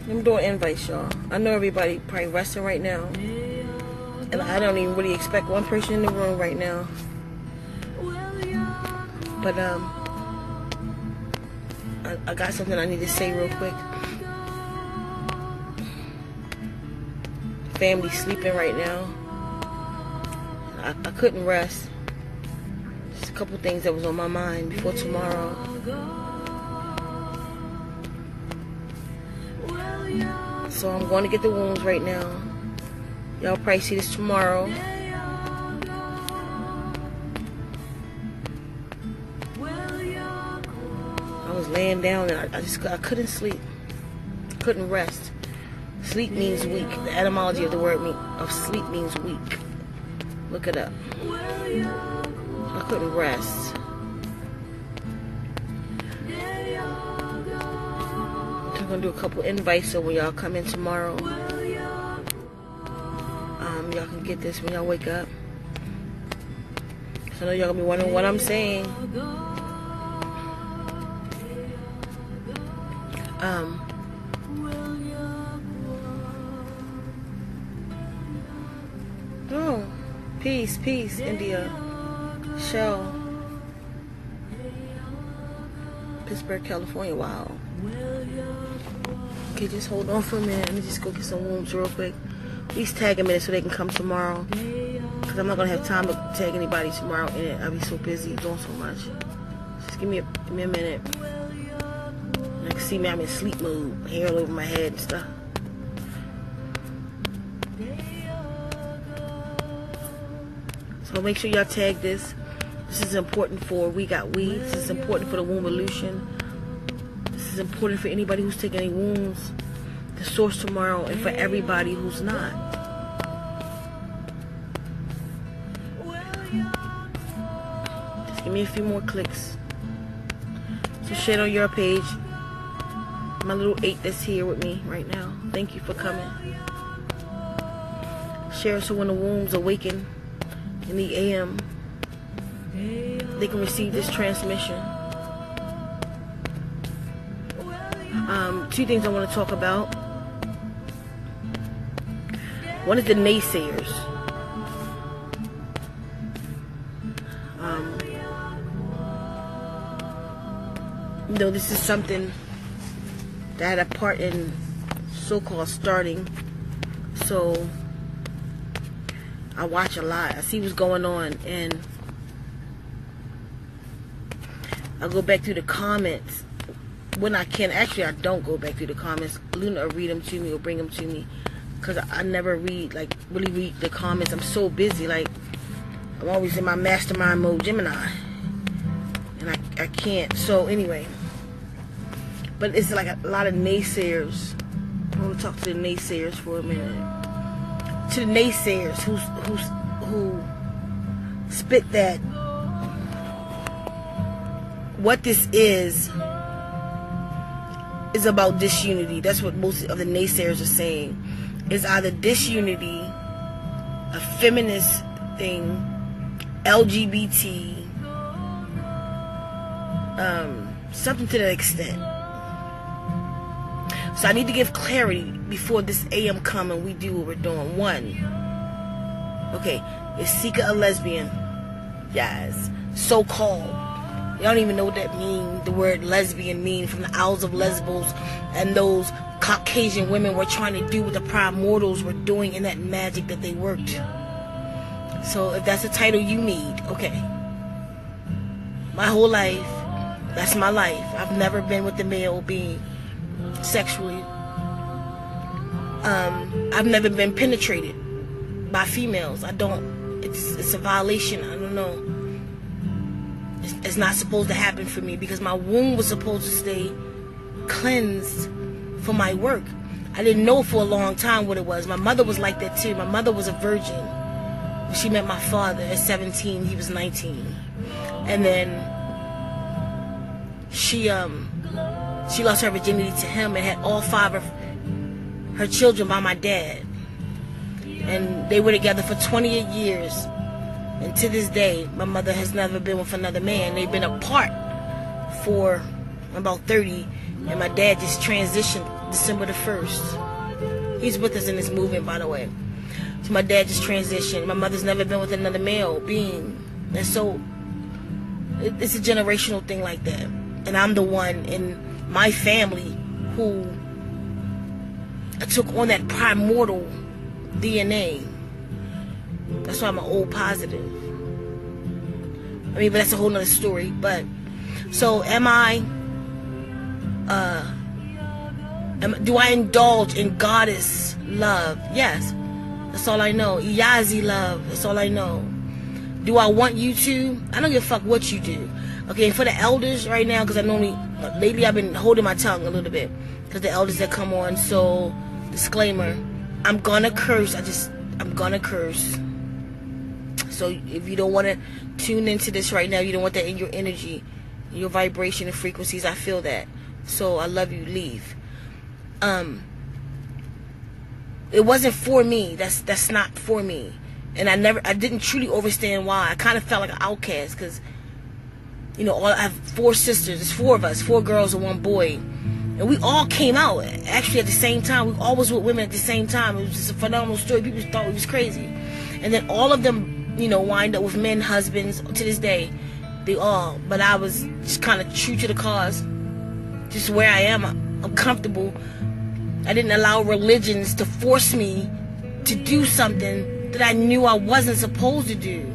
I'm doing invites, y'all. I know everybody probably resting right now, and I don't even really expect one person in the room right now. But I got something I need to say real quick. Family sleeping right now. I couldn't rest. Just a couple things that was on my mind before tomorrow. So I'm going to get the wounds right now. Y'all probably see this tomorrow. I was laying down and I couldn't sleep. Couldn't rest. Sleep means weak. The etymology of the word of sleep means weak. Look it up. I couldn't rest. I'm gonna do a couple invites so when y'all come in tomorrow, y'all can get this when y'all wake up. So I know y'all gonna be wondering what I'm saying. Oh, peace, India. Shell. Pittsburgh, California. Wow. Okay, just hold on for a minute. Let me just go get some wombs real quick. Please tag a minute so they can come tomorrow. Because I'm not going to have time to tag anybody tomorrow in it. I'll be so busy doing so much. Just give me a minute. You can see me, I'm in sleep mode. Hair all over my head and stuff. So make sure y'all tag this. This is important for We Got Weeds. This is important for the wombolution. This is important for anybody who's taking any wounds. The source tomorrow, and for everybody who's not. Just give me a few more clicks. So share it on your page. My little 8 that's here with me right now. Thank you for coming. Share it so when the wombs awaken in the AM, they can receive this transmission. Two things I want to talk about. One is the naysayers. You know, this is something that I had a part in so-called starting. So I watch a lot. I see what's going on, and I go back through the comments when I can. Actually, I don't go back through the comments. Luna will read them to me or bring them to me, because I never read, like, really read the comments. I'm so busy. Like, I'm always in my mastermind mode, Gemini, and I can't. So anyway, but it's like a lot of naysayers. I want to talk to the naysayers for a minute. To the naysayers who spit that what this is about disunity. That's what most of the naysayers are saying. It's either disunity, a feminist thing, LGBT, something to that extent. So I need to give clarity before this AM come and we do what we're doing. One, okay, is Ceka a lesbian? Yes. So-called. You don't even know what that means. The word lesbian means, from the Isles of Lesbos, and those Caucasian women were trying to do what the primordials were doing in that magic that they worked. So if that's a title you need, okay. My whole life, that's my life. I've never been with the male being sexually. I've never been penetrated by females. I don't. It's a violation. I don't know. It's not supposed to happen for me, because my womb was supposed to stay cleansed for my work. I didn't know for a long time what it was. My mother was like that too. My mother was a virgin. She met my father at 17. He was 19, and then she lost her virginity to him and had all 5 of her children by my dad. And they were together for 28 years. And to this day, my mother has never been with another man. They've been apart for about 30. And my dad just transitioned December the 1st. He's with us in this movement, by the way. So my dad just transitioned. My mother's never been with another male being. And so it's a generational thing like that. And I'm the one in my family who took on that primordial DNA. That's why I'm an old positive. I mean, but that's a whole nother story. But so do I indulge in goddess love? Yes. That's all I know. Yazi love. That's all I know. Do I want you to? I don't give a fuck what you do. Okay, for the elders right now, because lately I've been holding my tongue a little bit. Because the elders that come on, so, disclaimer, I'm gonna curse. I'm gonna curse. So if you don't want to tune into this right now, you don't want that in your energy, your vibration and frequencies, I feel that. So I love you, leave. It wasn't for me. That's not for me. And I didn't truly understand why. I kind of felt like an outcast because, you know, I have 4 sisters. There's 4 of us, 4 girls and 1 boy. And we all came out actually at the same time. We all was with women at the same time. It was just a phenomenal story. People thought it was crazy. And then all of them, you know, wind up with men, husbands to this day. They all. But I was just kind of true to the cause. Just where I am. I'm comfortable. I didn't allow religions to force me to do something that I knew I wasn't supposed to do.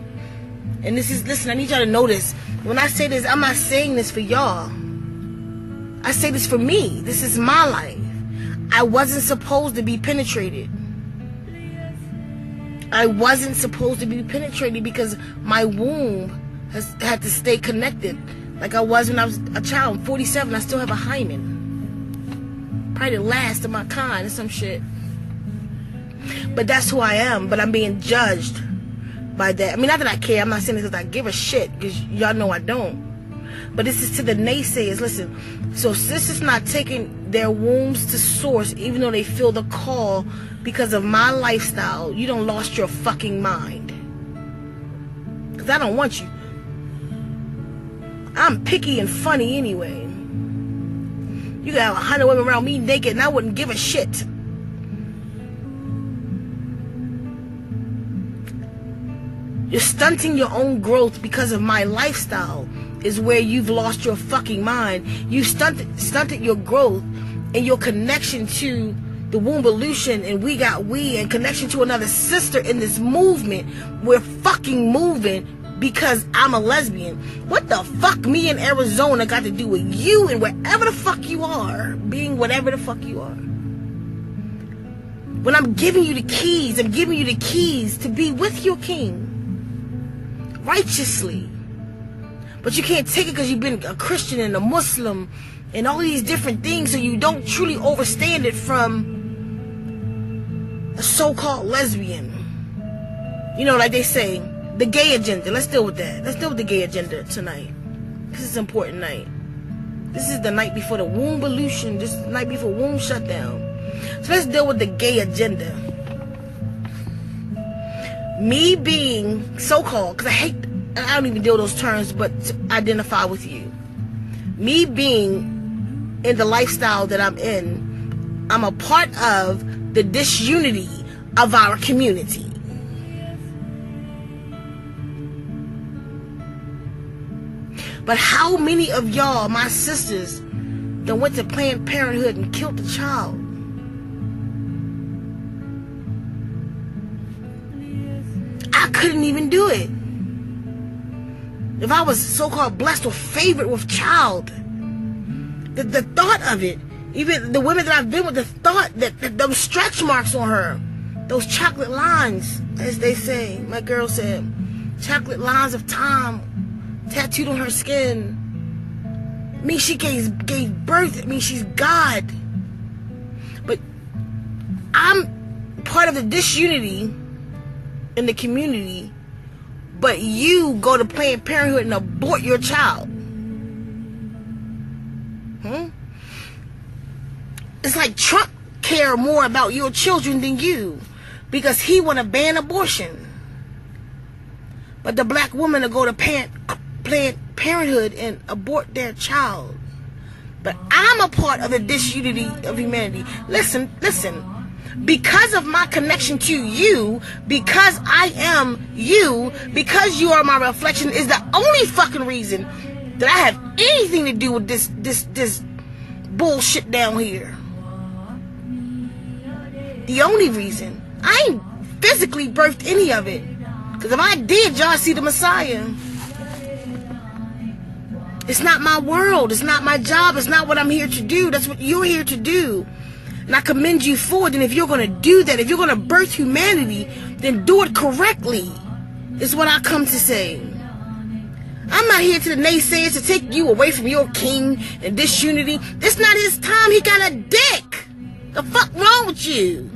And this is, listen, I need y'all to know this. When I say this, I'm not saying this for y'all. I say this for me. This is my life. I wasn't supposed to be penetrated. I wasn't supposed to be penetrated because my womb had to stay connected like I was when I was a child. I'm 47, I still have a hymen. Probably the last of my kind or some shit. But that's who I am. But I'm being judged by that. I mean, not that I care. I'm not saying this because I give a shit, because y'all know I don't. But this is to the naysayers. Listen, so sisters not taking their wombs to source, even though they feel the call because of my lifestyle, you don't lost your fucking mind. Because I don't want you. I'm picky and funny anyway. You could have 100 women around me naked and I wouldn't give a shit. You're stunting your own growth because of my lifestyle is where you've lost your fucking mind. You stunted your growth and your connection to the wombolution and WEGOTWE and connection to another sister in this movement. We're fucking moving because I'm a lesbian. What the fuck me in Arizona got to do with you and wherever the fuck you are, being whatever the fuck you are? When I'm giving you the keys, I'm giving you the keys to be with your king righteously. But you can't take it because you've been a Christian and a Muslim and all these different things, so you don't truly understand it from a so-called lesbian. You know, like they say, the gay agenda. Let's deal with that. Let's deal with the gay agenda tonight. This is an important night. This is the night before the wombolution. This is the night before womb shutdown. So let's deal with the gay agenda. Me being so-called, because I don't even deal with those terms, but to identify with you. Me being in the lifestyle that I'm in, I'm a part of the disunity of our community. But how many of y'all, my sisters, that went to Planned Parenthood and killed the child? I couldn't even do it. If I was so-called blessed or favored with child, the thought of it, even the women that I've been with, the thought that those stretch marks on her, those chocolate lines, as they say, my girl said, chocolate lines of time tattooed on her skin. I mean, she gave birth. I mean, she's God. But I'm part of the disunity in the community, but you go to Planned Parenthood and abort your child. It's like Trump care more about your children than you because he want to ban abortion. But the black woman will go to Planned Parenthood and abort their child. But I'm a part of the disunity of humanity. Listen. Because of my connection to you, because I am you, because you are my reflection, is the only fucking reason that I have anything to do with this bullshit down here. The only reason. I ain't physically birthed any of it. Because if I did, y'all see the Messiah. It's not my world. It's not my job. It's not what I'm here to do. That's what you're here to do. And I commend you for it. And if you're going to do that, if you're going to birth humanity, then do it correctly, is what I come to say. I'm not here to the naysayers to take you away from your king and disunity. It's not his time. He got a dick. The fuck wrong with you?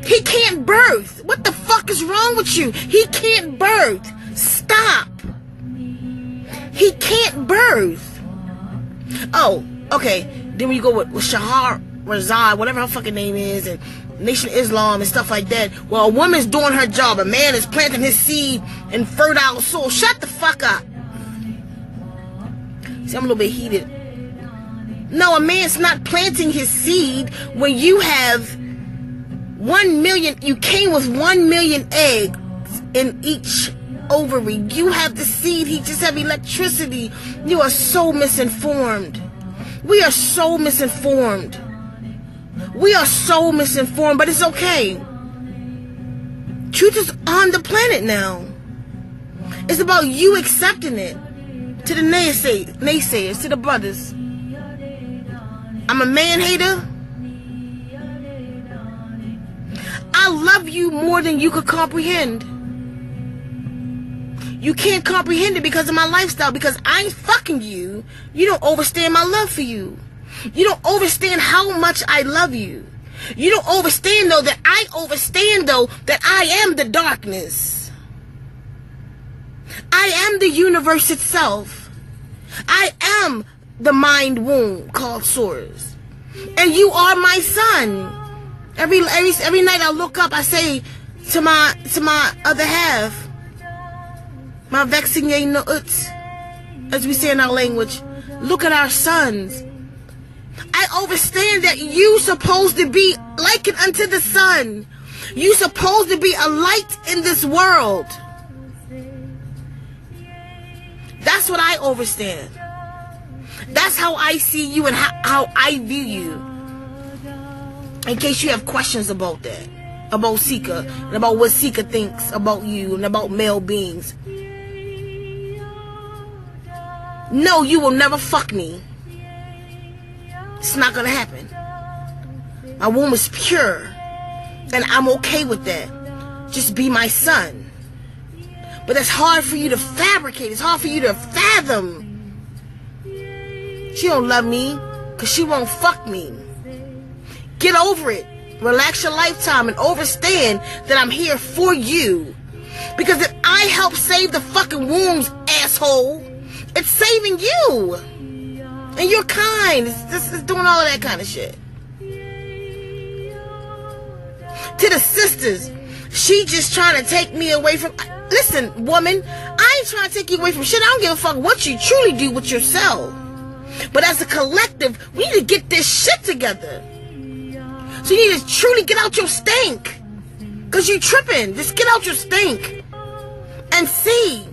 He can't birth. What the fuck is wrong with you? He can't birth. Stop. He can't birth. Oh, okay. Then when you go with Shahar Razad, whatever her fucking name is, and Nation of Islam and stuff like that, well, a woman's doing her job. A man is planting his seed in fertile soil. Shut the fuck up. See, I'm a little bit heated. No, a man's not planting his seed when you have 1 million, you came with 1 million eggs in each ovary. You have the seed, he just have electricity. You are so misinformed. We are so misinformed. We are so misinformed, but it's okay. Truth is on the planet now. It's about you accepting it. To the naysayers, to the brothers. I'm a man hater. I love you more than you could comprehend. You can't comprehend it because of my lifestyle, because I ain't fucking you. You don't understand my love for you. You don't understand how much I love you. You don't understand, though, that I understand, though, that I am the darkness. I am the universe itself. I am the mind womb called Source. And you are my son. Every night I look up, I say to my other half, my vexing nuts, as we say in our language, look at our sons. I understand that you supposed to be likened unto the sun. You supposed to be a light in this world. That's what I understand. That's how I see you and how I view you. In case you have questions about that, about Ceka, and about what Ceka thinks about you and about male beings. No, you will never fuck me. It's not gonna happen. My womb is pure, and I'm okay with that. Just be my son. But it's hard for you to fabricate. It's hard for you to fathom. She don't love me because she won't fuck me. Get over it. Relax your lifetime and understand that I'm here for you. Because if I help save the fucking wombs, asshole, it's saving you. And you're kind. It's doing all of that kind of shit. To the sisters, she just trying to take me away from... Listen, woman, I ain't trying to take you away from shit. I don't give a fuck what you truly do with yourself. But as a collective, we need to get this shit together. So you need to truly get out your stink. Because you tripping. Just get out your stink. And see.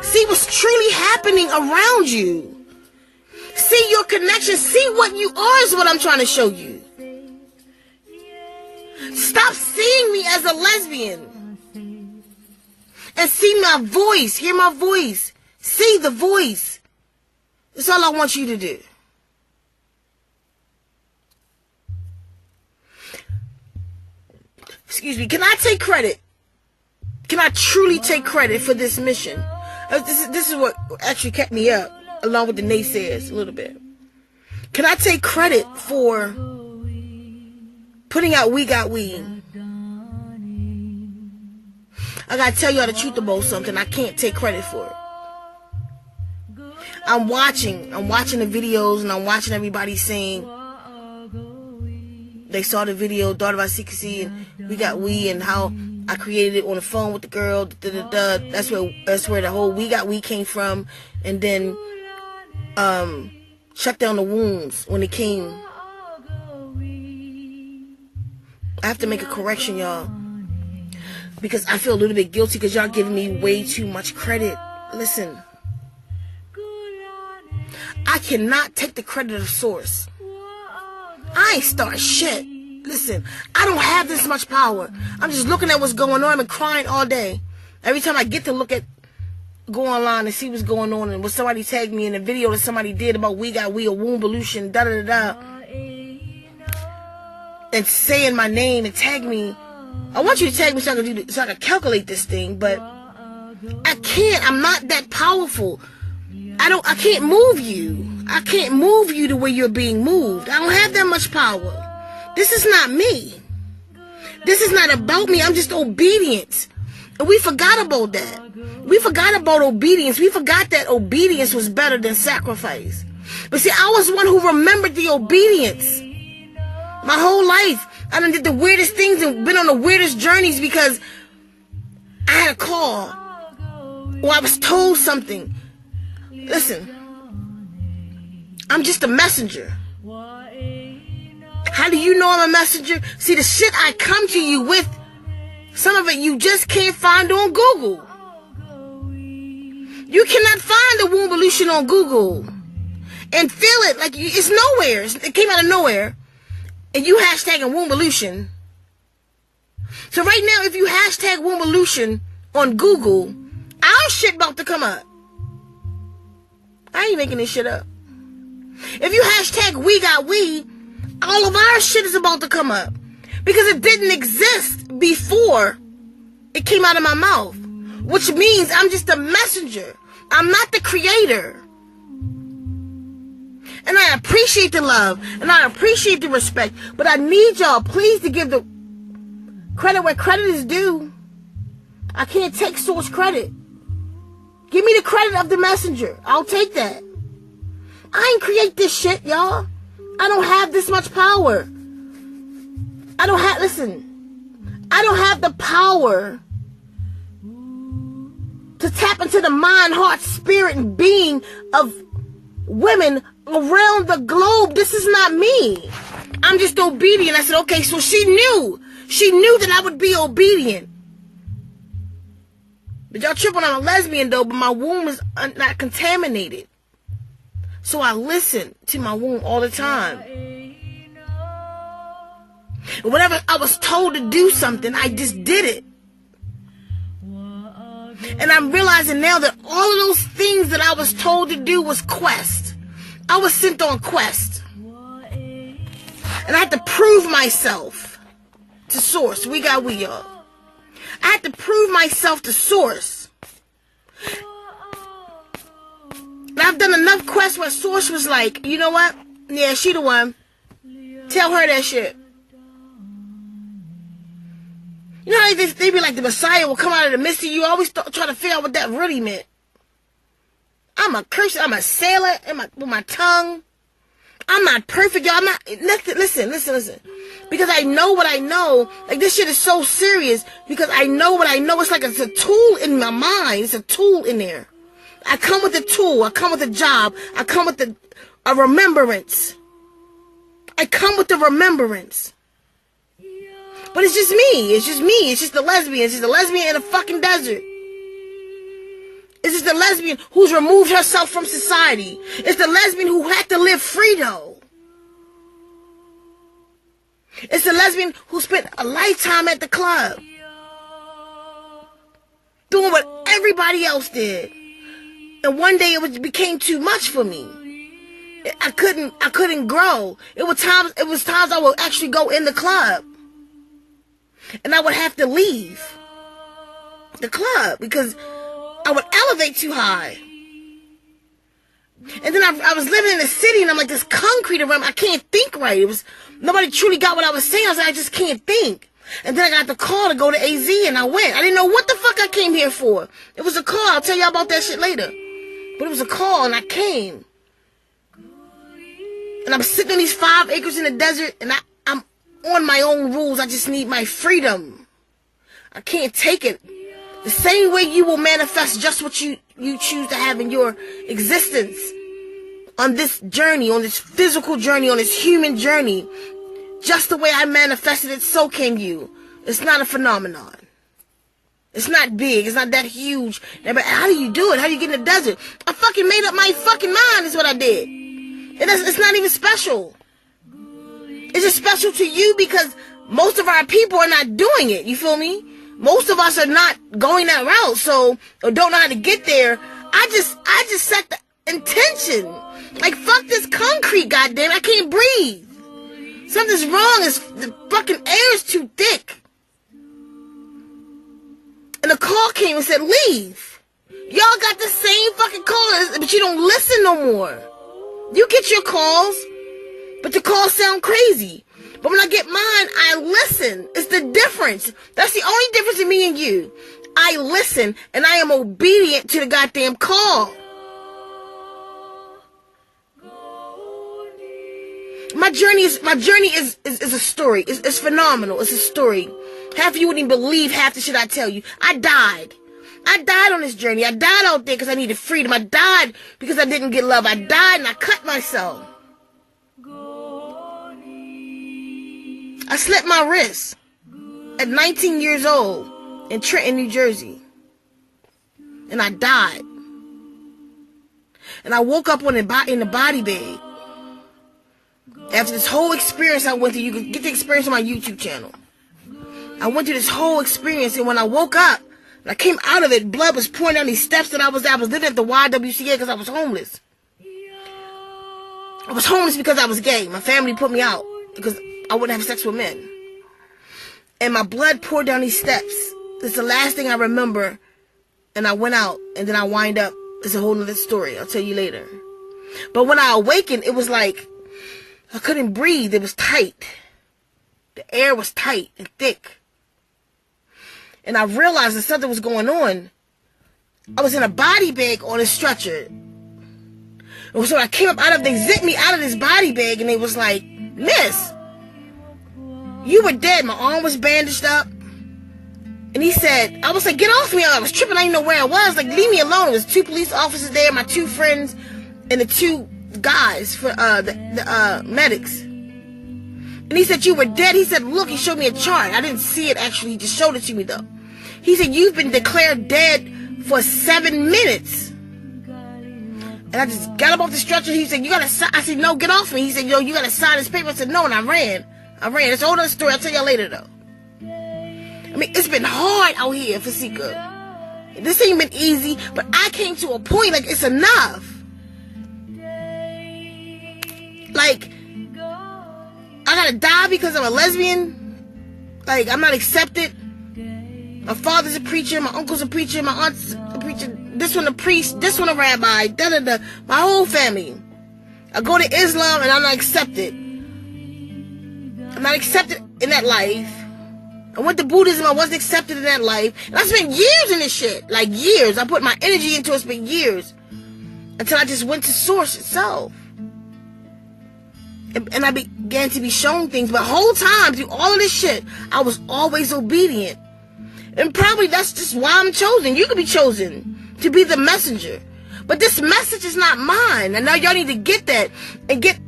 See what's truly happening around you. See your connection. See what you are is what I'm trying to show you. Stop seeing me as a lesbian. And see my voice. Hear my voice. See the voice. That's all I want you to do. Excuse me, can I take credit? Can I truly take credit for this mission? This is what actually kept me up, along with the naysayers a little bit. Can I take credit for putting out WEGOTWE? I gotta tell y'all the truth about something. I can't take credit for it. I'm watching the videos, and I'm watching everybody saying they saw the video, thought about secrecy, and WEGOTWE, and how I created it on the phone with the girl. That's where the whole we came from. And then shut down the wombs when it came. I have to make a correction, y'all, because I feel a little bit guilty because y'all giving me way too much credit. Listen, I cannot take the credit of source. I ain't start shit. Listen, I don't have this much power. I'm just looking at what's going on and crying all day. Every time I get to go online and see what's going on and what somebody tagged me in a video that somebody did about we a wombolution, and saying my name and tag me. I want you to tag me so I can calculate this thing, but I can't. I'm not that powerful. I can't move you. I can't move you the way you're being moved. I don't have that much power. This is not me. This is not about me. I'm just obedient. And we forgot about that. We forgot about obedience. We forgot that obedience was better than sacrifice. But see, I was one who remembered the obedience. My whole life, I done did the weirdest things and been on the weirdest journeys because I had a call or I was told something. Listen, I'm just a messenger. How do you know I'm a messenger? See, the shit I come to you with, some of it you just can't find on Google. You cannot find the wombolution on Google and feel it like it's nowhere. It came out of nowhere. And you hashtagging wombolution. So right now, if you hashtag wombolution on Google, our shit about to come up. I ain't making this shit up. If you hashtag we, all of our shit is about to come up. Because it didn't exist before it came out of my mouth. Which means I'm just a messenger. I'm not the creator. And I appreciate the love. And I appreciate the respect. But I need y'all, please, to give the credit where credit is due. I can't take source credit. Give me the credit of the messenger. I'll take that. I ain't create this shit, y'all. I don't have this much power. I don't have the power to tap into the mind, heart, spirit, and being of women around the globe. This is not me. I'm just obedient. I said, okay, so she knew that I would be obedient. But y'all tripping on a lesbian though, but my womb is not contaminated. So I listen to my womb all the time. And whenever I was told to do something, I just did it. And I'm realizing now that all of those things that I was told to do was quest. I was sent on quest. And I had to prove myself to source. We y'all. I had to prove myself to source. And I've done enough quests where source was like, you know what? Yeah, she the one. Tell her that shit. You know how they be like the Messiah will come out of the mist of you. I always try to figure out what that really meant. I'm a cursor. I'm a sailor with my tongue. I'm not perfect, y'all. I'm not. Listen. Because I know what I know. Like, this shit is so serious. Because I know what I know. It's like it's a tool in my mind. It's a tool in there. I come with a tool. I come with a job. I come with a remembrance. I come with the remembrance. But it's just me. It's just me. It's just the lesbian. It's just the lesbian in a fucking desert. It's just the lesbian who's removed herself from society. It's the lesbian who had to live free, though. It's the lesbian who spent a lifetime at the club. Doing what everybody else did. And one day it became too much for me. I couldn't grow. It was times I would actually go in the club. And I would have to leave the club because I would elevate too high. And then I was living in the city and I'm like this concrete around. I can't think right. Nobody truly got what I was saying. I was like, I just can't think. And then I got the call to go to AZ and I went. I didn't know what the fuck I came here for. It was a call. I'll tell y'all about that shit later. But it was a call and I came. And I'm sitting on these 5 acres in the desert and I'm on my own rules. I just need my freedom. I can't take it. The same way you will manifest just what you choose to have in your existence. On this journey, on this physical journey, on this human journey. Just the way I manifested it, so can you. It's not a phenomenon. It's not big. It's not that huge. But how do you do it? How do you get in the desert? I fucking made up my fucking mind is what I did. It's not even special. It's just special to you because most of our people are not doing it. You feel me? Most of us are not going that route, or don't know how to get there. I just set the intention. Like, fuck this concrete, goddamn. I can't breathe. Something's wrong. The fucking air is too thick. And the call came and said, leave. Y'all got the same fucking calls, but you don't listen no more. You get your calls, but the calls sound crazy. But when I get mine, I listen. It's the difference. That's the only difference in me and you. I listen, and I am obedient to the goddamn call. My journey is a story. It's phenomenal. It's a story. Half of you wouldn't even believe half the shit I tell you. I died on this journey. I died out there because I needed freedom. I died because I didn't get love. I died and I cut myself. I slit my wrist at 19 years old in Trenton, New Jersey. And I died. And I woke up in the body bag. After this whole experience I went through, you can get the experience on my YouTube channel. I went through this whole experience, and when I woke up, and I came out of it, blood was pouring down these steps that I was living at the YWCA because I was homeless. I was homeless because I was gay. My family put me out because I wouldn't have sex with men. And my blood poured down these steps. It's the last thing I remember. And I went out, and then I wind up. It's a whole other story. I'll tell you later. But when I awakened, it was like I couldn't breathe. It was tight. The air was tight and thick. And I realized that something was going on. I was in a body bag on a stretcher. And so I came up out of, they zipped me out of this body bag, and they was like, Miss, you were dead. My arm was bandaged up. And he said, I was like, get off me. I was tripping. I didn't know where I was. Like, leave me alone. There was 2 police officers there, my 2 friends, and the 2 guys for the medics. And he said, you were dead. He said, look, he showed me a chart. I didn't see it, actually. He just showed it to me, though. He said, you've been declared dead for 7 minutes. And I just got up off the stretcher. He said, you got to sign. I said, no, get off me. He said, yo, you got to sign this paper. I said, no, and I ran. It's a whole other story. I'll tell y'all later, though. I mean, it's been hard out here for Ceka. This ain't been easy, but I came to a point, like, it's enough. Like, I gotta die because I'm a lesbian? Like, I'm not accepted? My father's a preacher, my uncle's a preacher, my aunt's a preacher, this one a priest, this one a rabbi, da-da-da. My whole family. I go to Islam and I'm not accepted. I'm not accepted in that life. I went to Buddhism, I wasn't accepted in that life. And I spent years in this shit. Like, years. I put my energy into it, spent years. Until I just went to Source itself. And I began to be shown things. But the whole time, through all of this shit, I was always obedient. And probably that's just why I'm chosen. You could be chosen to be the messenger. But this message is not mine. And now y'all need to get that. And get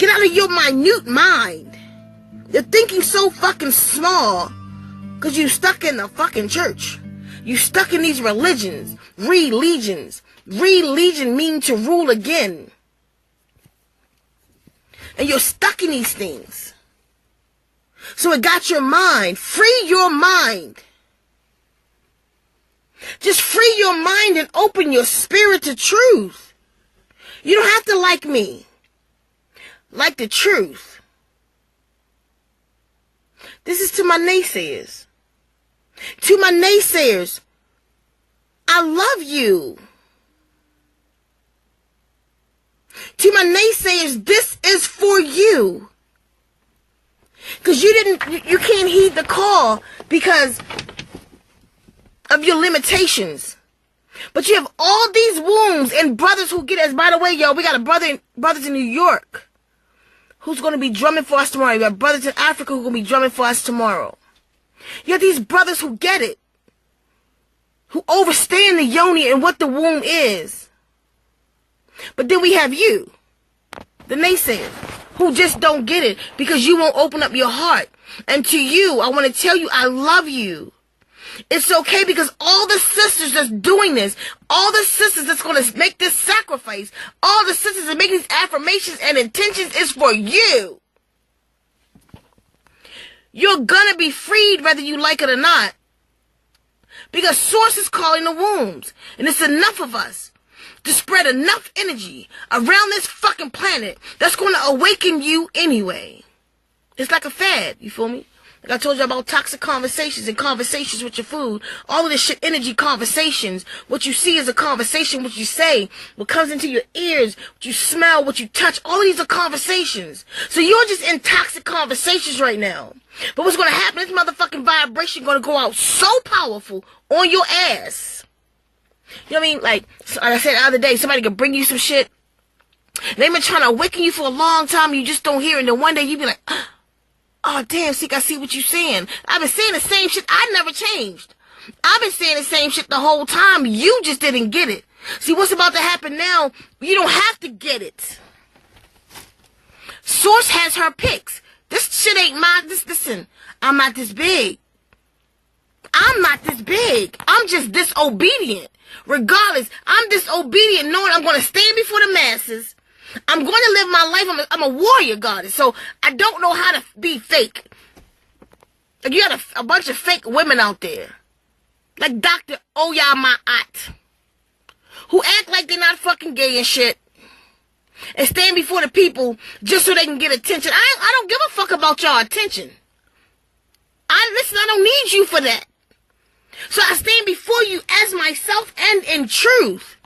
out of your minute mind. You're thinking so fucking small because you stuck in the fucking church. You stuck in these religions. Religions. Religion means to rule again. And you're stuck in these things. So it got your mind. Free your mind. Just free your mind and open your spirit to truth. You don't have to like me. Like the truth. This is to my naysayers. To my naysayers, I love you. To my naysayers, this is for you. Because you can't heed the call because of your limitations. But you have all these wombs and brothers who get us. By the way, yo, we got brothers in New York who's going to be drumming for us tomorrow. We got brothers in Africa who are going to be drumming for us tomorrow. You have these brothers who get it, who understand the yoni and what the womb is. But then we have you, the naysayers, who just don't get it because you won't open up your heart. And to you, I want to tell you, I love you. It's okay, because all the sisters that's doing this, all the sisters that's going to make this sacrifice, all the sisters that make these affirmations and intentions is for you. You're going to be freed whether you like it or not. Because Source is calling the wombs. And it's enough of us to spread enough energy around this fucking planet that's going to awaken you anyway. It's like a fad, you feel me? Like I told you about toxic conversations and conversations with your food. All of this shit, energy conversations. What you see is a conversation, what you say, what comes into your ears, what you smell, what you touch. All of these are conversations. So you're just in toxic conversations right now. But what's going to happen, this motherfucking vibration going to go out so powerful on your ass. You know what I mean? Like I said the other day, somebody could bring you some shit. They've been trying to awaken you for a long time. You just don't hear it. And then one day you be like, oh, damn, Ceka, I see what you're saying. I've been saying the same shit. I never changed. I've been saying the same shit the whole time. You just didn't get it. See, what's about to happen now, you don't have to get it. Source has her picks. This shit ain't mine. Listen, I'm not this big. I'm not this big. I'm just disobedient. Regardless, I'm disobedient knowing I'm going to stand before the masses. I'm going to live my life. I'm a warrior goddess, so I don't know how to be fake. Like, you got a bunch of fake women out there, like Dr. Oyamaat, who act like they're not fucking gay and shit, and stand before the people just so they can get attention. I don't give a fuck about y'all attention. Listen, I don't need you for that. So I stand before you as myself and in truth,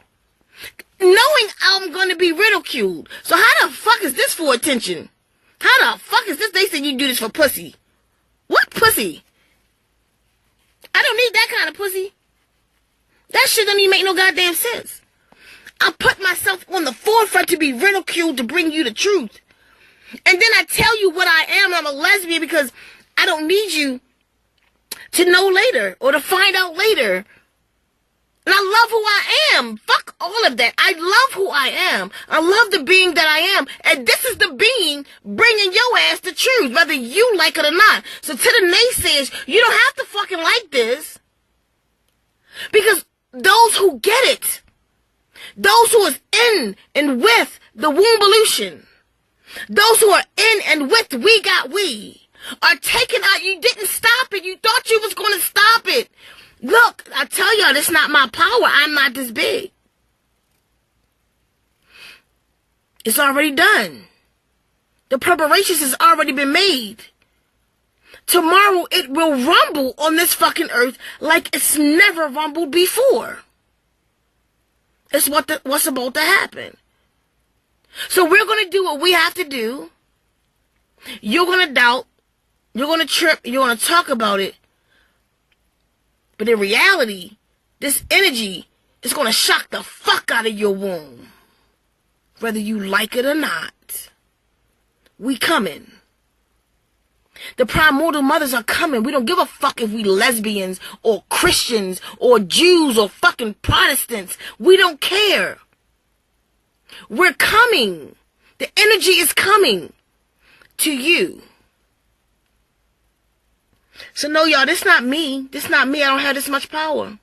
knowing I'm going to be ridiculed. So how the fuck is this for attention? How the fuck is this? They say you do this for pussy. What pussy? I don't need that kind of pussy. That shit don't even make no goddamn sense. I put myself on the forefront to be ridiculed to bring you the truth. And then I tell you what I am. I'm a lesbian because I don't need you to know later or to find out later. And I love who I am. Fuck all of that. I love who I am. I love the being that I am. And this is the being bringing your ass the truth, whether you like it or not. So to the naysayers, you don't have to fucking like this. Because those who get it, those who is in and with the wombolution, those who are in and with WEGOTWE, are taking out. You didn't stop it. You thought you was going to stop it. Look, I tell y'all, this is not my power. I'm not this big. It's already done. The preparations has already been made. Tomorrow it will rumble on this fucking earth like it's never rumbled before. It's what's about to happen. So we're going to do what we have to do. You're going to doubt. You're going to trip. You're going to talk about it. But in reality, this energy is going to shock the fuck out of your womb. Whether you like it or not. We coming. The primordial mothers are coming. We don't give a fuck if we lesbians or Christians or Jews or fucking Protestants. We don't care. We're coming. The energy is coming to you. So no, y'all, this not me. This not me. I don't have this much power.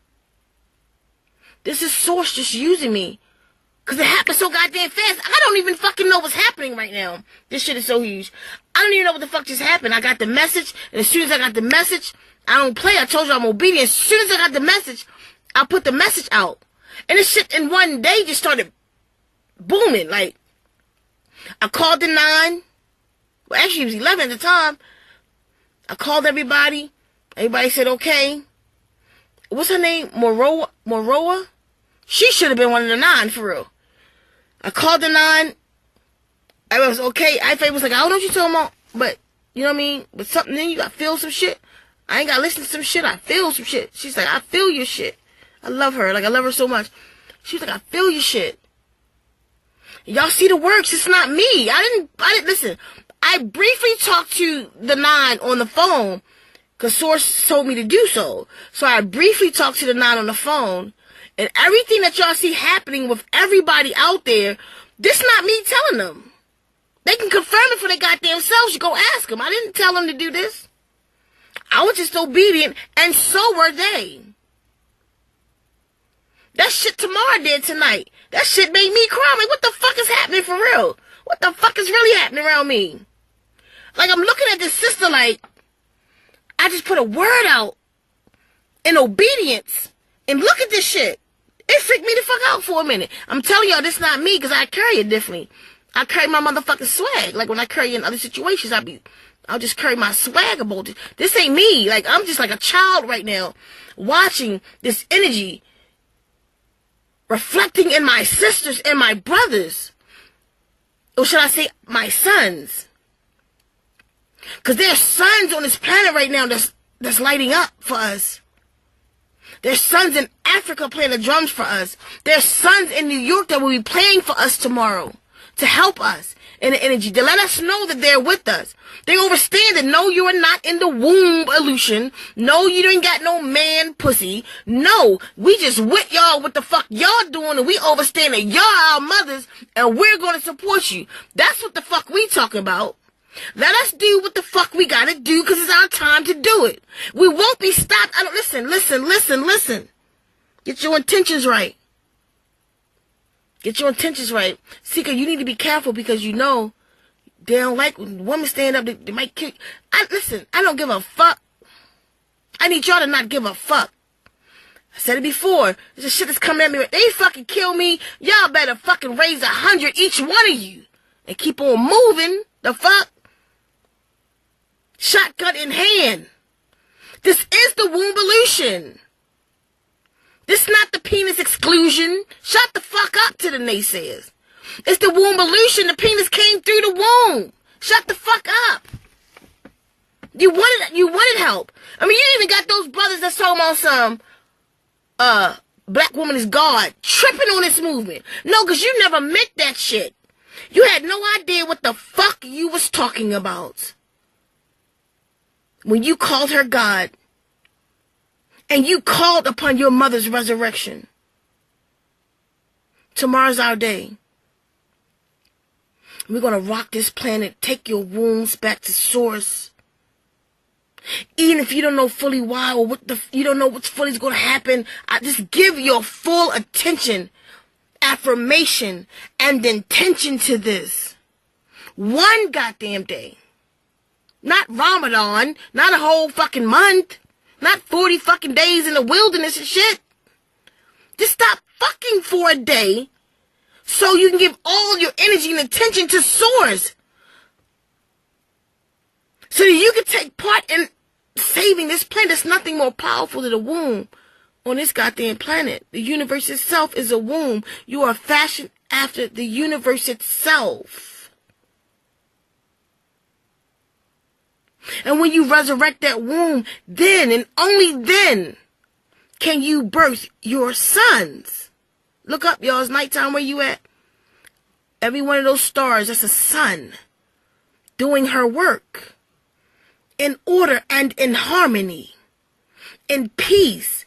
This is Source just using me. Because it happened so goddamn fast. I don't even fucking know what's happening right now. This shit is so huge. I don't even know what the fuck just happened. I got the message. And as soon as I got the message, I don't play. I told you I'm obedient. As soon as I got the message, I put the message out. And this shit in one day just started booming. Like, I called the 9. Well, actually, it was 11 at the time. I called everybody. Everybody said, okay. What's her name? Moroa? She should have been one of the 9, for real. I called the 9. I was okay. I was like, I don't know what you're talking about. But, you know what I mean? But something in you, I feel some shit. I ain't got to listen to some shit. I feel some shit. She's like, I feel your shit. I love her. Like, I love her so much. She's like, I feel your shit. Y'all see the works. It's not me. I didn't listen. I briefly talked to the 9 on the phone. Because Source told me to do so. So I briefly talked to the 9 on the phone. And everything that y'all see happening with everybody out there, this not me telling them. They can confirm it for their goddamn selves. You go ask them. I didn't tell them to do this. I was just obedient, and so were they. That shit Tamara did tonight, that shit made me cry. I'm like, what the fuck is happening for real? What the fuck is really happening around me? Like, I'm looking at this sister like, I just put a word out in obedience, and look at this shit. It freaked me the fuck out for a minute. I'm telling y'all, this not me, because I carry it differently. I carry my motherfucking swag. Like, when I carry in other situations, I'll just carry my swag about it. This ain't me. Like, I'm just like a child right now, watching this energy reflecting in my sisters and my brothers. Or should I say, my sons. Because there's sons on this planet right now that's lighting up for us. There's sons in Africa playing the drums for us. There's sons in New York that will be playing for us tomorrow to help us in the energy, to let us know that they're with us. They understand that no, you are not in the wombolution. No, you ain't got no man pussy. No, we just with y'all what the fuck y'all doing, and we understand that y'all our mothers, and we're going to support you. That's what the fuck we talking about. Let us do what the fuck we gotta do, because it's our time to do it. We won't be stopped. Listen. Get your intentions right. Get your intentions right. Ceka, you need to be careful, because you know they don't like when women stand up. They might kill you. Listen, I don't give a fuck. I need y'all to not give a fuck. I said it before. This shit is coming at me. They fucking kill me. Y'all better fucking raise 100 each one of you and keep on moving. The fuck? Shotgun in hand. This is the wombolution. This not the penis exclusion. Shut the fuck up to the naysayers. It's the wombolution. The penis came through the womb. Shut the fuck up. You wanted help. I mean, you even got those brothers that's talking about some black woman is God tripping on this movement. No, because you never meant that shit. You had no idea what the fuck you was talking about when you called her God and you called upon your mother's resurrection. Tomorrow's our day. We're going to rock this planet, take your wombs back to source. Even if you don't know fully why or you don't know what's fully is going to happen, just give your full attention, affirmation, and intention to this. One goddamn day. Not Ramadan, not a whole fucking month, not 40 fucking days in the wilderness and shit. Just stop fucking for a day so you can give all your energy and attention to source. So that you can take part in saving this planet. There's nothing more powerful than a womb on this goddamn planet. The universe itself is a womb. You are fashioned after the universe itself. And when you resurrect that womb, then and only then can you birth your sons. Look up, y'all. It's nighttime. Where you at? Every one of those stars, that's a sun doing her work in order and in harmony, in peace.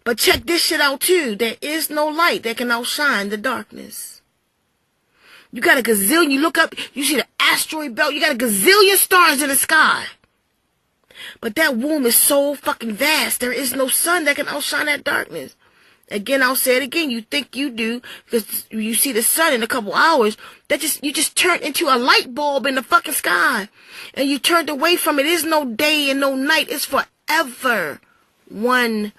But check this shit out too. There is no light that can outshine the darkness. You got a gazillion. You look up, you see the asteroid belt. You got a gazillion stars in the sky. But that womb is so fucking vast. There is no sun that can outshine that darkness. Again, I'll say it again. You think you do because you see the sun in a couple hours. You just turned into a light bulb in the fucking sky. And you turned away from it. There's no day and no night. It's forever one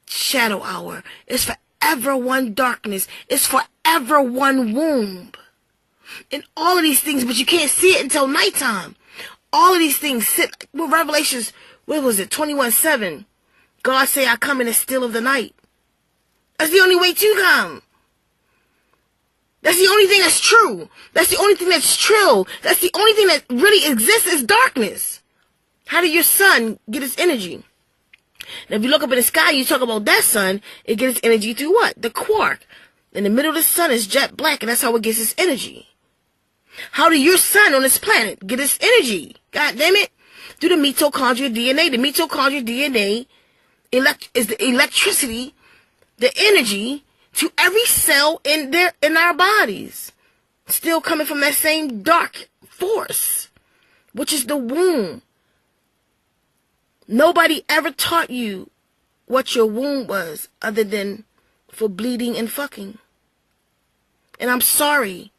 shadow hour. It's forever one darkness. It's forever one womb. And all of these things, but you can't see it until nighttime. All of these things sit with Revelations, what was it, 21:7. God say, I come in the still of the night. That's the only way to come. That's the only thing that's true. That's the only thing that's true. That's the only thing that really exists is darkness. How did your sun get its energy? Now, if you look up in the sky, you talk about that sun, it gets its energy through what? The quark. In the middle of the sun is jet black, and that's how it gets its energy. How did your sun on this planet get its energy? God damn it. through the mitochondrial DNA. The mitochondrial DNA is the electricity, the energy to every cell in our bodies. Still coming from that same dark force, which is the womb. Nobody ever taught you what your womb was other than for bleeding and fucking. And I'm sorry.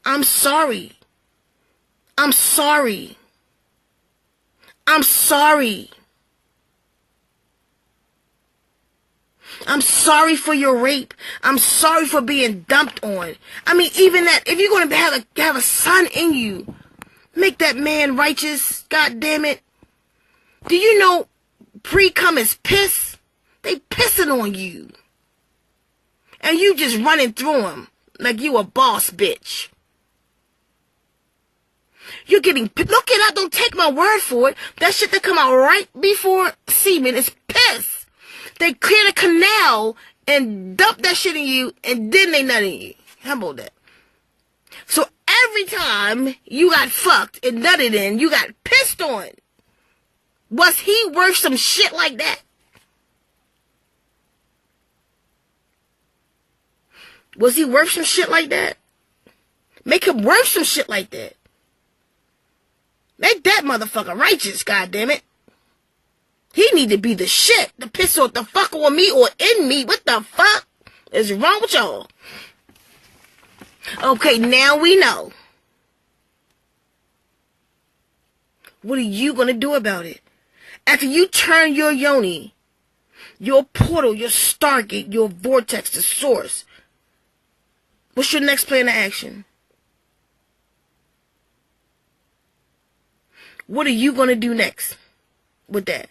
I'm sorry. I'm sorry. I'm sorry. I'm sorry for your rape. I'm sorry for being dumped on. I mean, even that, if you're going to have a son in you, make that man righteous, God damn it. Do you know pre-cum is piss? They pissing on you. And you just running through them like you a boss bitch. You're getting, look it up, don't take my word for it. That shit that come out right before semen is piss. They clear the canal and dump that shit in you, and then they nut in you. How about that? So every time you got fucked and nutted in, you got pissed on. Was he worth some shit like that? Was he worth some shit like that? Make him worth some shit like that. Make that motherfucker righteous, goddammit. He need to be the shit to piss off the fuck on me or in me. What the fuck is wrong with y'all? Okay, now we know. What are you going to do about it? After you turn your yoni, your portal, your stargate, your vortex to source, what's your next plan of action? What are you going to do next with that?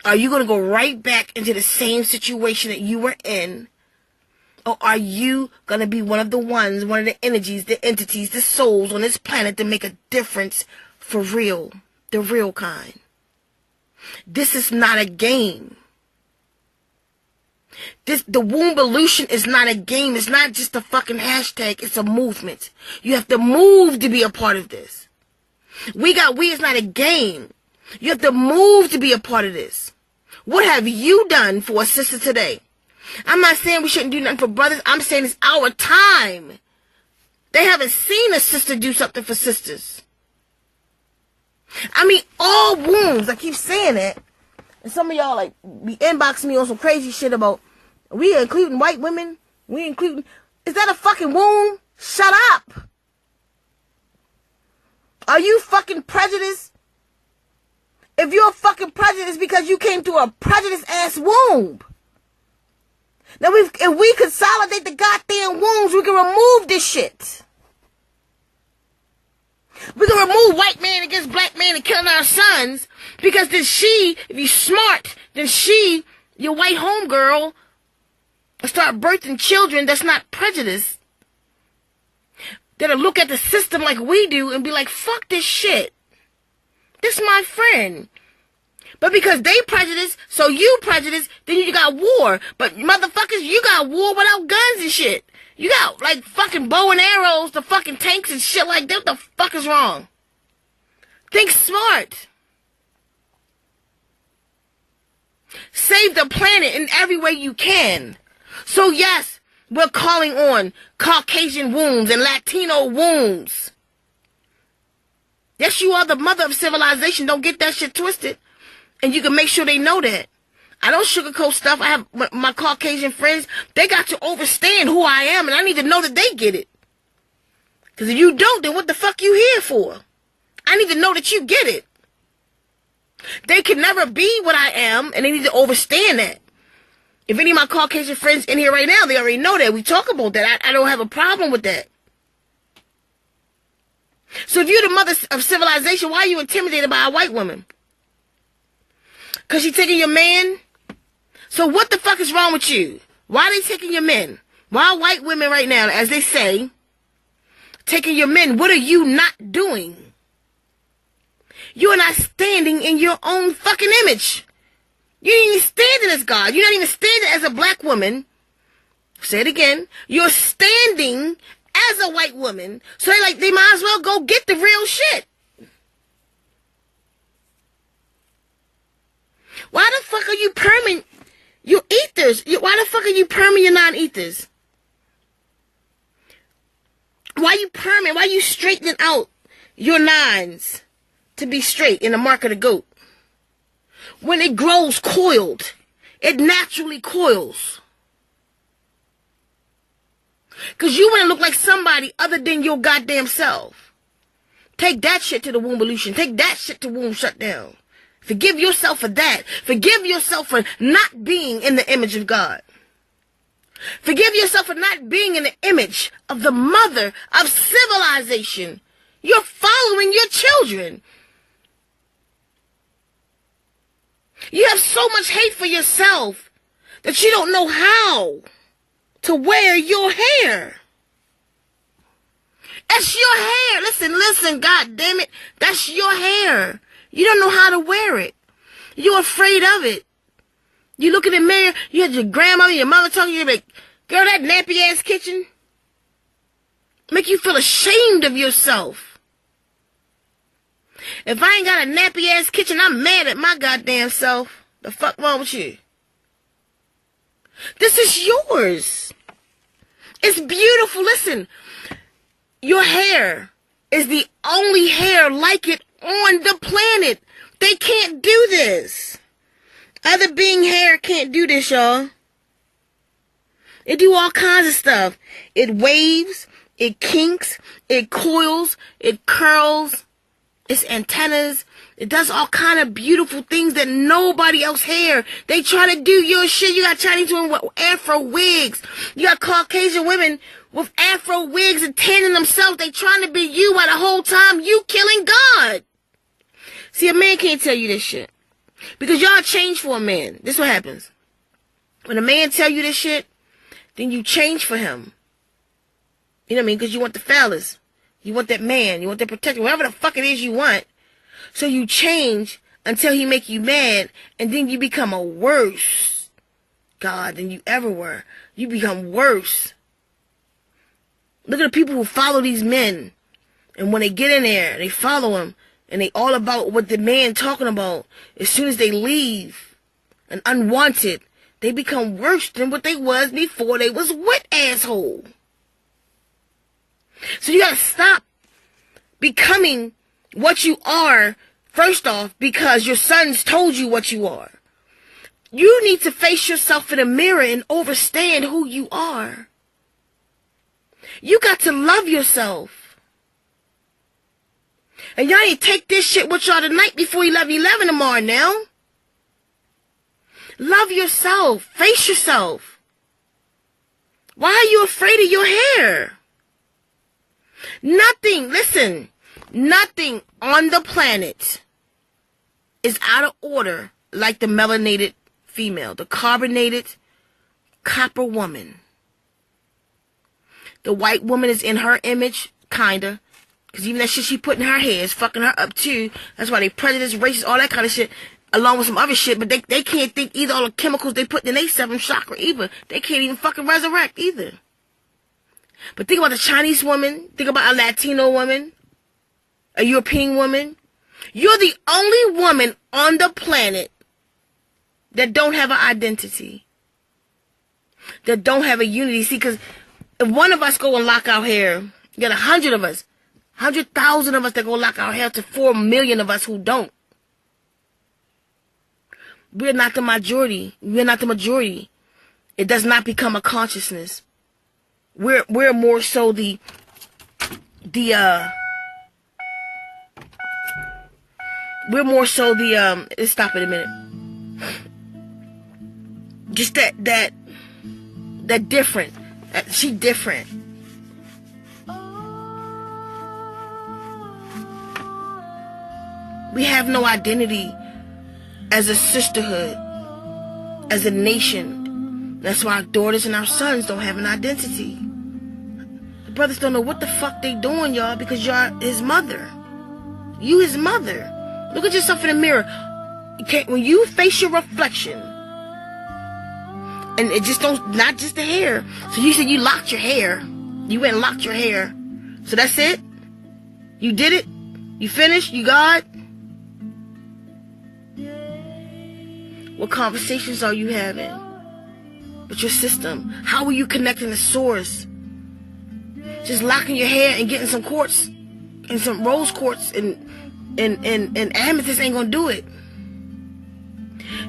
Are you going to go right back into the same situation that you were in? Or are you going to be one of the energies, the entities, the souls on this planet to make a difference for real, the real kind? This is not a game. The wombolution is not a game. It's not just a fucking hashtag. It's a movement. You have to move to be a part of this. We is not a game. You have to move to be a part of this. What have you done for a sister today? I'm not saying we shouldn't do nothing for brothers. I'm saying it's our time. They haven't seen a sister do something for sisters. I mean, all wombs. I keep saying that. And some of y'all like be inboxing me on some crazy shit about we including white women. We including. Is that a fucking womb? Shut up. Are you fucking prejudiced? If you're fucking prejudiced because you came to a prejudiced ass womb. Now if we consolidate the goddamn wombs, we can remove this shit. We can remove white man against black man and killing our sons. Because then she, if you're smart, then she, your white homegirl, will start birthing children that's not prejudiced. That'll look at the system like we do and be like, fuck this shit. This is my friend. But because they prejudice, so you prejudice, then you got war. But motherfuckers, you got war without guns and shit. You got like fucking bow and arrows, the fucking tanks and shit like that. What the fuck is wrong? Think smart. Save the planet in every way you can. So yes, we're calling on Caucasian wombs and Latino wombs. Yes, you are the mother of civilization. Don't get that shit twisted. And you can make sure they know that. I don't sugarcoat stuff. I have my Caucasian friends. They got to understand who I am, and I need to know that they get it. Because if you don't, then what the fuck you here for? I need to know that you get it. They can never be what I am, and they need to understand that. If any of my Caucasian friends in here right now, they already know that. We talk about that. I don't have a problem with that. So if you're the mother of civilization, why are you intimidated by a white woman? Because she's taking your man? So what the fuck is wrong with you? Why are they taking your men? Why are white women right now, as they say, taking your men? What are you not doing? You are not standing in your own fucking image. You ain't even standing as God. You're not even standing as a black woman. Say it again. You're standing as a white woman. So they might as well go get the real shit. Why the fuck are you perming your ethers? Why the fuck are you perming your non-ethers? Why you perming? Why you straightening out your nines to be straight in the mark of the goat? When it grows coiled, it naturally coils. Because you want to look like somebody other than your goddamn self. Take that shit to the wombolution. Take that shit to womb shutdown. Forgive yourself for that. Forgive yourself for not being in the image of God. Forgive yourself for not being in the image of the mother of civilization. You're following your children. You have so much hate for yourself that you don't know how to wear your hair. That's your hair. Listen, God damn it. That's your hair. You don't know how to wear it. You're afraid of it. You look in the mirror, you had your grandmother, your mother talking to you like, girl, that nappy ass kitchen make you feel ashamed of yourself. If I ain't got a nappy ass kitchen, I'm mad at my goddamn self. The fuck wrong with you? This is yours. It's beautiful. Listen, your hair is the only hair like it on the planet. They can't do this. Other being hair can't do this, y'all. It do all kinds of stuff. It waves, it kinks, it coils, it curls, its antennas. It does all kind of beautiful things that nobody else hair. They try to do your shit. You got Chinese women with afro wigs. You got Caucasian women with afro wigs and tanning themselves. They trying to be you while the whole time you killing God. See, a man can't tell you this shit. Because y'all change for a man. This is what happens. When a man tell you this shit, then you change for him. You know what I mean? Because you want the fellas. You want that man. You want that protector. Whatever the fuck it is you want. So you change until he make you mad. And then you become a worse God than you ever were. You become worse. Look at the people who follow these men. And when they get in there, they follow him. And they all about what the man talking about. As soon as they leave, and unwanted, they become worse than what they was before they was with asshole. So you gotta stop becoming what you are, first off, because your sons told you what you are. You need to face yourself in the mirror and understand who you are. You got to love yourself. And y'all ain't take this shit with y'all tonight before 11/11 tomorrow now. Love yourself. Face yourself. Why are you afraid of your hair? Nothing, listen, nothing on the planet is out of order like the melanated female, the carbonated copper woman. The white woman is in her image, kinda. Because even that shit she put in her hair is fucking her up too. That's why they prejudice, racist, all that kind of shit, along with some other shit. But they can't think either all the chemicals they put in their seventh chakra either. They can't even fucking resurrect either. But think about the Chinese woman. Think about a Latino woman. A European woman. You're the only woman on the planet that don't have an identity. That don't have a unity. See, because if one of us go and lock our hair, you got 100 of us. 100,000 of us that go lock our hair to 4 million of us who don't. We're not the majority. We're not the majority. It does not become a consciousness. We're more so the let's stop it a minute. Just that different. She different. We have no identity as a sisterhood, as a nation. That's why our daughters and our sons don't have an identity. The brothers don't know what the fuck they doing, y'all, because y'all his mother. You his mother. Look at yourself in the mirror. When you face your reflection, and it just don't, not just the hair. So you said you locked your hair. You went and locked your hair. So that's it? You did it? You finished? You got? What conversations are you having with your system? How are you connecting to source? Just locking your hair and getting some quartz and some rose quartz and amethyst ain't gonna do it.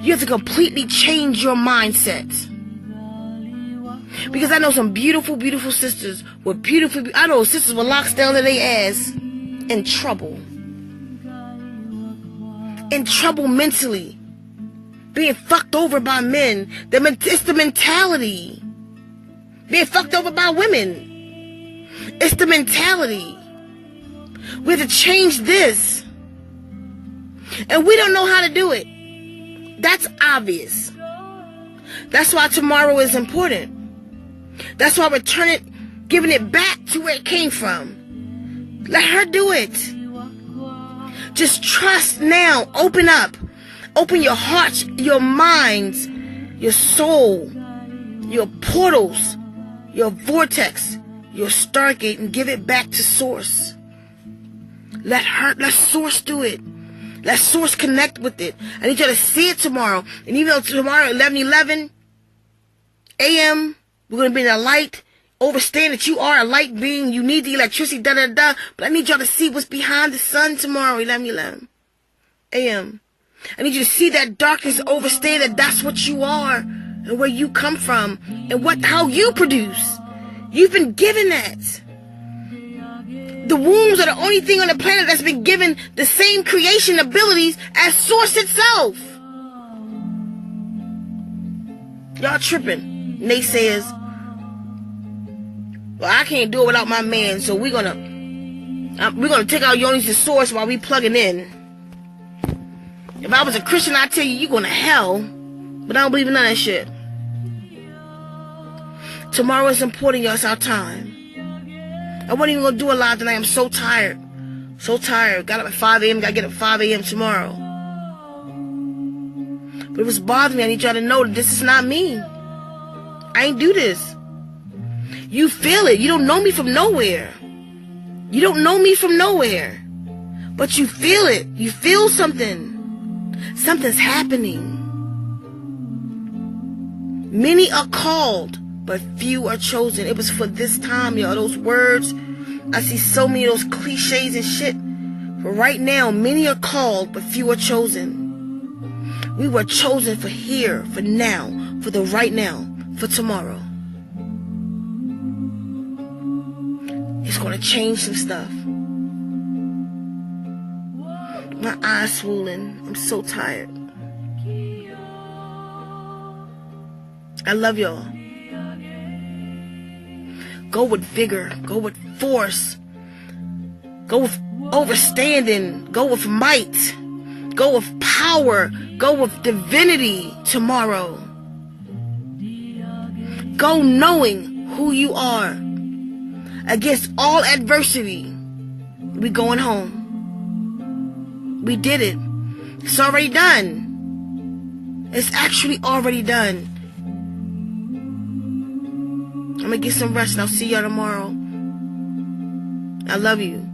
You have to completely change your mindset. Because I know some beautiful, beautiful sisters with I know sisters with locks down to their ass in trouble. In trouble mentally. Being fucked over by men. It's the mentality. Being fucked over by women. It's the mentality. We have to change this. And we don't know how to do it. That's obvious. That's why tomorrow is important. That's why we're giving it back to where it came from. Let her do it. Just trust now. Open up. Open your hearts, your minds, your soul, your portals, your vortex, your stargate, and give it back to source. Let source do it. Let source connect with it. I need you to see it tomorrow. And even though tomorrow at 11:11 a.m., we're going to be in the light. Understand that you are a light being. You need the electricity, da-da-da. But I need y'all to see what's behind the sun tomorrow, 11:11 a.m. I need you to see that darkness, understand that that's what you are and where you come from and how you produce. You've been given that. The wombs are the only thing on the planet that's been given the same creation abilities as source itself. Y'all tripping. Naysayers. Well, I can't do it without my man, so we're gonna take our yonis to source while we plugging in. If I was a Christian, I'd tell you, you're going to hell. But I don't believe in none of that shit. Tomorrow is important, y'all. It's our time. I wasn't even going to do a live tonight. I'm so tired. So tired. Got up at 5 a.m. Got to get up at 5 a.m. tomorrow. But it was bothering me. I need y'all to know that this is not me. I ain't do this. You feel it. You don't know me from nowhere. You don't know me from nowhere. But you feel it. You feel something. Something's happening. Many are called, but few are chosen. It was for this time, y'all. Those words, I see so many of those cliches and shit. But right now, many are called, but few are chosen. We were chosen for here, for now, for the right now, for tomorrow. It's going to change some stuff. My eyes swollen. I'm so tired. I love y'all. Go with vigor. Go with force. Go with overstanding. Go with might. Go with power. Go with divinity tomorrow. Go knowing who you are. Against all adversity, we going home. We did it. It's already done. It's actually already done. I'm gonna get some rest and I'll see y'all tomorrow. I love you.